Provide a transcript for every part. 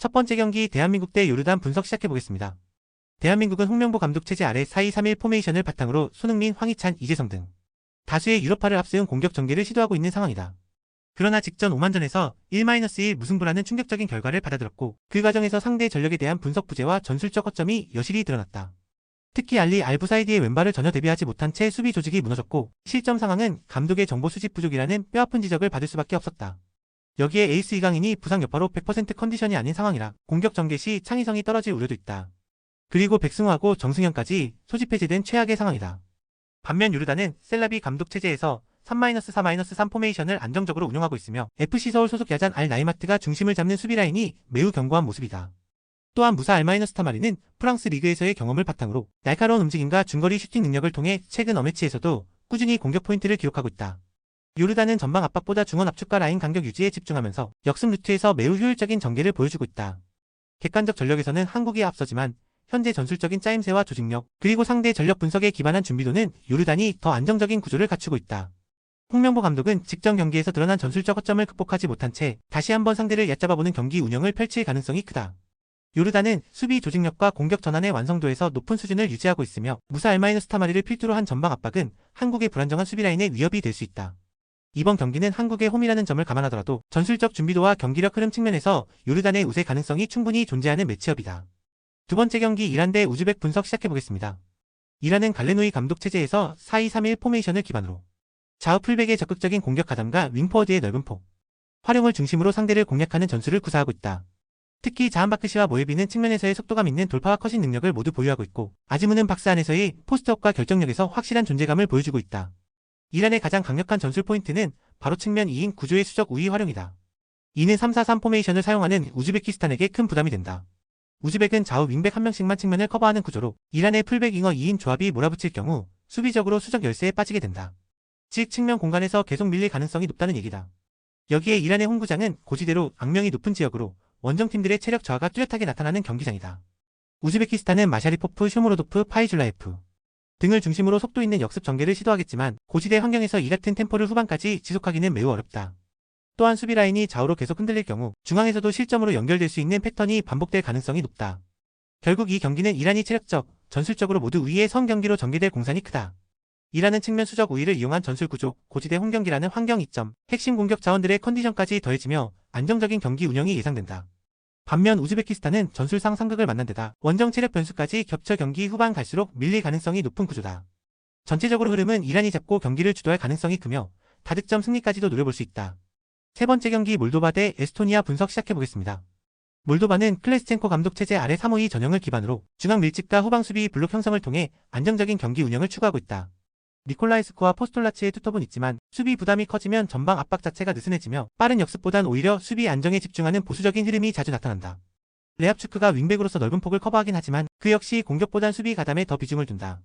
첫 번째 경기 대한민국 대 요르단 분석 시작해보겠습니다. 대한민국은 홍명보 감독 체제 아래 4-2-3-1 포메이션을 바탕으로 손흥민, 황희찬, 이재성 등 다수의 유럽파를 앞세운 공격 전개를 시도하고 있는 상황이다. 그러나 직전 오만전에서 1-1 무승부라는 충격적인 결과를 받아들였고 그 과정에서 상대의 전력에 대한 분석 부재와 전술적 허점이 여실히 드러났다. 특히 알리 알부사이디의 왼발을 전혀 대비하지 못한 채 수비 조직이 무너졌고 실점 상황은 감독의 정보 수집 부족이라는 뼈아픈 지적을 받을 수밖에 없었다. 여기에 에이스 이강인이 부상 여파로 100% 컨디션이 아닌 상황이라 공격 전개 시 창의성이 떨어질 우려도 있다. 그리고 백승호하고 정승현까지 소집 해제된 최악의 상황이다. 반면 요르단은 셀라비 감독 체제에서 3-4-3 포메이션을 안정적으로 운영하고 있으며 FC 서울 소속 야잔 알 나이마트가 중심을 잡는 수비 라인이 매우 견고한 모습이다. 또한 무사 알마이너스타마리는 프랑스 리그에서의 경험을 바탕으로 날카로운 움직임과 중거리 슈팅 능력을 통해 최근 어매치에서도 꾸준히 공격 포인트를 기록하고 있다. 요르단은 전방 압박보다 중원 압축과 라인 간격 유지에 집중하면서 역습 루트에서 매우 효율적인 전개를 보여주고 있다. 객관적 전력에서는 한국이 앞서지만 현재 전술적인 짜임새와 조직력, 그리고 상대 전력 분석에 기반한 준비도는 요르단이 더 안정적인 구조를 갖추고 있다. 홍명보 감독은 직전 경기에서 드러난 전술적 허점을 극복하지 못한 채 다시 한번 상대를 얕잡아보는 경기 운영을 펼칠 가능성이 크다. 요르단은 수비 조직력과 공격 전환의 완성도에서 높은 수준을 유지하고 있으며 무사 알마이너스타마리를 필두로 한 전방 압박은 한국의 불안정한 수비 라인의 위협이 될 수 있다. 이번 경기는 한국의 홈이라는 점을 감안하더라도 전술적 준비도와 경기력 흐름 측면에서 요르단의 우세 가능성이 충분히 존재하는 매치업이다. 두 번째 경기 이란 대 우즈벡 분석 시작해보겠습니다. 이란은 갈레노이 감독 체제에서 4-2-3-1 포메이션을 기반으로 좌우 풀백의 적극적인 공격 가담과 윙포워드의 넓은 폭 활용을 중심으로 상대를 공략하는 전술을 구사하고 있다. 특히 자한바크시와 모에비는 측면에서의 속도감 있는 돌파와 컷인 능력을 모두 보유하고 있고 아지무는 박스 안에서의 포스트업과 결정력에서 확실한 존재감을 보여주고 있다. 이란의 가장 강력한 전술 포인트는 바로 측면 2인 구조의 수적 우위 활용이다. 이는 3-4-3 포메이션을 사용하는 우즈베키스탄에게 큰 부담이 된다. 우즈벡은 좌우 윙백 한 명씩만 측면을 커버하는 구조로 이란의 풀백 윙어 2인 조합이 몰아붙일 경우 수비적으로 수적 열세에 빠지게 된다. 즉 측면 공간에서 계속 밀릴 가능성이 높다는 얘기다. 여기에 이란의 홈구장은 고지대로 악명이 높은 지역으로 원정팀들의 체력 저하가 뚜렷하게 나타나는 경기장이다. 우즈베키스탄은 마샤리포프, 쇼무로도프, 파이줄라예프 등을 중심으로 속도 있는 역습 전개를 시도하겠지만 고지대 환경에서 이 같은 템포를 후반까지 지속하기는 매우 어렵다. 또한 수비 라인이 좌우로 계속 흔들릴 경우 중앙에서도 실점으로 연결될 수 있는 패턴이 반복될 가능성이 높다. 결국 이 경기는 이란이 체력적, 전술적으로 모두 우위의 선 경기로 전개될 공산이 크다. 이란은 측면 수적 우위를 이용한 전술 구조, 고지대 홈 경기라는 환경 이점, 핵심 공격 자원들의 컨디션까지 더해지며 안정적인 경기 운영이 예상된다. 반면 우즈베키스탄은 전술상 상극을 만난 데다 원정 체력 변수까지 겹쳐 경기 후반 갈수록 밀릴 가능성이 높은 구조다. 전체적으로 흐름은 이란이 잡고 경기를 주도할 가능성이 크며 다득점 승리까지도 노려볼 수 있다. 세 번째 경기 몰도바 대 에스토니아 분석 시작해보겠습니다. 몰도바는 클레스첸코 감독 체제 아래 3-5-2 전형을 기반으로 중앙 밀집과 후방 수비 블록 형성을 통해 안정적인 경기 운영을 추구하고 있다. 니콜라이스코와 포스톨라치의 투톱은 있지만 수비 부담이 커지면 전방 압박 자체가 느슨해지며 빠른 역습보단 오히려 수비 안정에 집중하는 보수적인 흐름이 자주 나타난다. 레압추크가 윙백으로서 넓은 폭을 커버하긴 하지만 그 역시 공격보단 수비 가담에 더 비중을 둔다.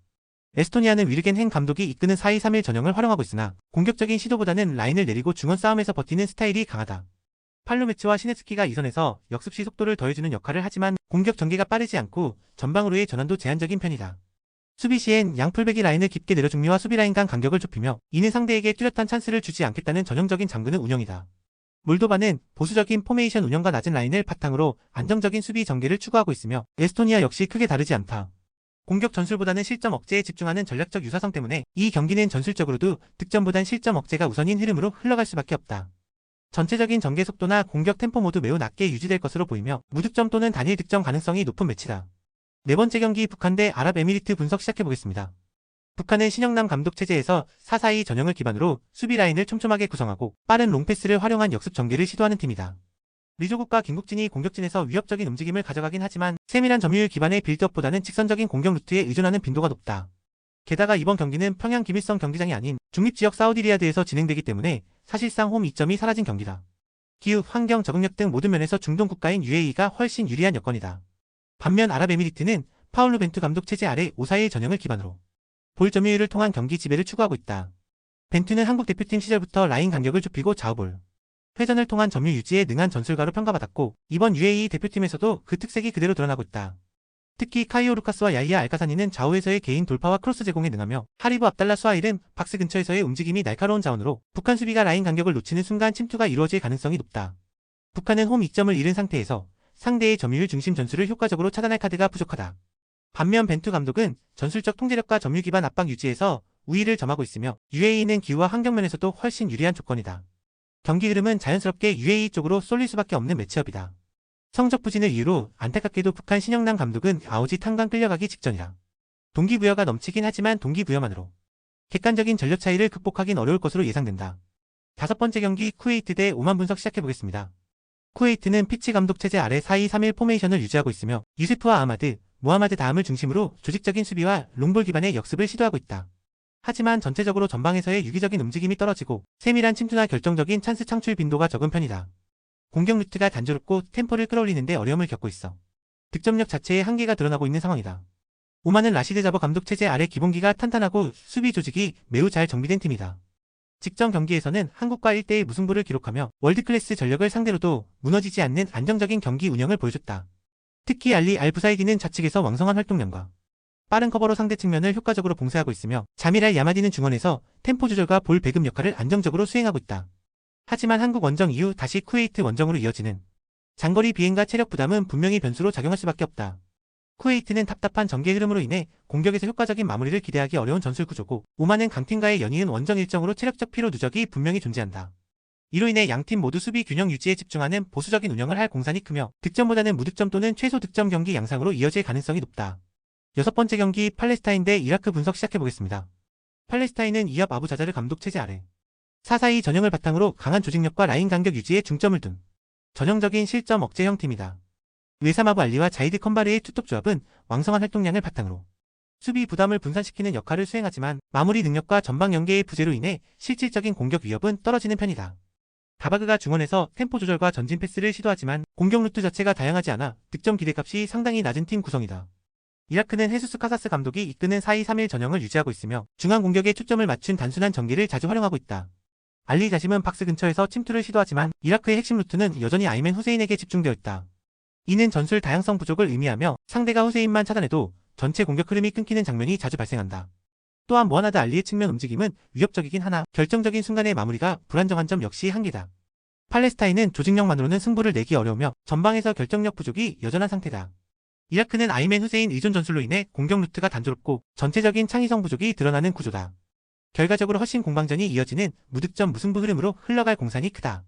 에스토니아는 위르겐 헨 감독이 이끄는 4-2-3-1 전형을 활용하고 있으나 공격적인 시도보다는 라인을 내리고 중원 싸움에서 버티는 스타일이 강하다. 팔로메츠와 시네스키가 이선에서 역습 시 속도를 더해주는 역할을 하지만 공격 전개가 빠르지 않고 전방으로의 전환도 제한적인 편이다. 수비 시엔 양풀백이 라인을 깊게 내려 중미와 수비 라인 간 간격을 좁히며 이는 상대에게 뚜렷한 찬스를 주지 않겠다는 전형적인 잠그는 운영이다. 몰도바는 보수적인 포메이션 운영과 낮은 라인을 바탕으로 안정적인 수비 전개를 추구하고 있으며 에스토니아 역시 크게 다르지 않다. 공격 전술보다는 실점 억제에 집중하는 전략적 유사성 때문에 이 경기는 전술적으로도 득점보단 실점 억제가 우선인 흐름으로 흘러갈 수밖에 없다. 전체적인 전개 속도나 공격 템포 모두 매우 낮게 유지될 것으로 보이며 무득점 또는 단일 득점 가능성이 높은 매치다. 네 번째 경기 북한 대 아랍에미리트 분석 시작해보겠습니다. 북한은 신영남 감독 체제에서 4-4-2 전형을 기반으로 수비 라인을 촘촘하게 구성하고 빠른 롱패스를 활용한 역습 전개를 시도하는 팀이다. 리조국과 김국진이 공격진에서 위협적인 움직임을 가져가긴 하지만 세밀한 점유율 기반의 빌드업보다는 직선적인 공격 루트에 의존하는 빈도가 높다. 게다가 이번 경기는 평양 김일성 경기장이 아닌 중립지역 사우디리야드에서 진행되기 때문에 사실상 홈 이점이 사라진 경기다. 기후, 환경, 적응력 등 모든 면에서 중동 국가인 UAE가 훨씬 유리한 여건이다. 반면 아랍에미리트는 파울루 벤투 감독 체제 아래 5-4-1 전형을 기반으로 볼 점유율을 통한 경기 지배를 추구하고 있다. 벤투는 한국 대표팀 시절부터 라인 간격을 좁히고 좌우볼 회전을 통한 점유 유지에 능한 전술가로 평가받았고 이번 UAE 대표팀에서도 그 특색이 그대로 드러나고 있다. 특히 카이오 루카스와 야히야 알카사니는 좌우에서의 개인 돌파와 크로스 제공에 능하며 하리브 압달라 수하일은 박스 근처에서의 움직임이 날카로운 자원으로 북한 수비가 라인 간격을 놓치는 순간 침투가 이루어질 가능성이 높다. 북한은 홈 이점을 잃은 상태에서 상대의 점유율 중심 전술을 효과적으로 차단할 카드가 부족하다. 반면 벤투 감독은 전술적 통제력과 점유 기반 압박 유지에서 우위를 점하고 있으며 UAE는 기후와 환경 면에서도 훨씬 유리한 조건이다. 경기 흐름은 자연스럽게 UAE 쪽으로 쏠릴 수밖에 없는 매치업이다. 성적 부진을 이유로 안타깝게도 북한 신영남 감독은 아오지 탄광 끌려가기 직전이다. 동기부여가 넘치긴 하지만 동기부여만으로 객관적인 전력 차이를 극복하긴 어려울 것으로 예상된다. 다섯 번째 경기 쿠웨이트 대 오만 분석 시작해보겠습니다. 쿠웨이트는 피치 감독 체제 아래 4-2-3-1 포메이션을 유지하고 있으며 유세프와 아마드, 모하마드 다음을 중심으로 조직적인 수비와 롱볼 기반의 역습을 시도하고 있다. 하지만 전체적으로 전방에서의 유기적인 움직임이 떨어지고 세밀한 침투나 결정적인 찬스 창출 빈도가 적은 편이다. 공격 루트가 단조롭고 템포를 끌어올리는데 어려움을 겪고 있어 득점력 자체의 한계가 드러나고 있는 상황이다. 오만은 라시드 자버 감독 체제 아래 기본기가 탄탄하고 수비 조직이 매우 잘 정비된 팀이다. 직전 경기에서는 한국과 1대1 무승부를 기록하며 월드클래스 전력을 상대로도 무너지지 않는 안정적인 경기 운영을 보여줬다. 특히 알리 알부사이디는 좌측에서 왕성한 활동량과 빠른 커버로 상대 측면을 효과적으로 봉쇄하고 있으며 자밀 알 야마디는 중원에서 템포 조절과 볼 배급 역할을 안정적으로 수행하고 있다. 하지만 한국 원정 이후 다시 쿠웨이트 원정으로 이어지는 장거리 비행과 체력 부담은 분명히 변수로 작용할 수밖에 없다. 쿠웨이트는 답답한 전개 흐름으로 인해 공격에서 효과적인 마무리를 기대하기 어려운 전술 구조고 오만은 강팀과의 연이은 원정 일정으로 체력적 피로 누적이 분명히 존재한다. 이로 인해 양팀 모두 수비 균형 유지에 집중하는 보수적인 운영을 할 공산이 크며 득점보다는 무득점 또는 최소 득점 경기 양상으로 이어질 가능성이 높다. 여섯 번째 경기 팔레스타인 대 이라크 분석 시작해보겠습니다. 팔레스타인은 이압 아부 자자르 감독 체제 아래 4-4-2 전형을 바탕으로 강한 조직력과 라인 간격 유지에 중점을 둔 전형적인 실점 억제형 팀이다. 외사마부 알리와 자이드 컨바르의 투톱 조합은 왕성한 활동량을 바탕으로 수비 부담을 분산시키는 역할을 수행하지만 마무리 능력과 전방 연계의 부재로 인해 실질적인 공격 위협은 떨어지는 편이다. 다바그가 중원에서 템포 조절과 전진 패스를 시도하지만 공격 루트 자체가 다양하지 않아 득점 기대값이 상당히 낮은 팀 구성이다. 이라크는 헤수스 카사스 감독이 이끄는 4-2-3-1 전형을 유지하고 있으며 중앙 공격에 초점을 맞춘 단순한 전개를 자주 활용하고 있다. 알리 자심은 박스 근처에서 침투를 시도하지만 이라크의 핵심 루트는 여전히 아이맨 후세인에게 집중되어 있다. 이는 전술 다양성 부족을 의미하며 상대가 후세인만 차단해도 전체 공격 흐름이 끊기는 장면이 자주 발생한다. 또한 모하나드 알리의 측면 움직임은 위협적이긴 하나 결정적인 순간의 마무리가 불안정한 점 역시 한계다. 팔레스타인은 조직력만으로는 승부를 내기 어려우며 전방에서 결정력 부족이 여전한 상태다. 이라크는 아이맨 후세인 의존 전술로 인해 공격 루트가 단조롭고 전체적인 창의성 부족이 드러나는 구조다. 결과적으로 훨씬 공방전이 이어지는 무득점 무승부 흐름으로 흘러갈 공산이 크다.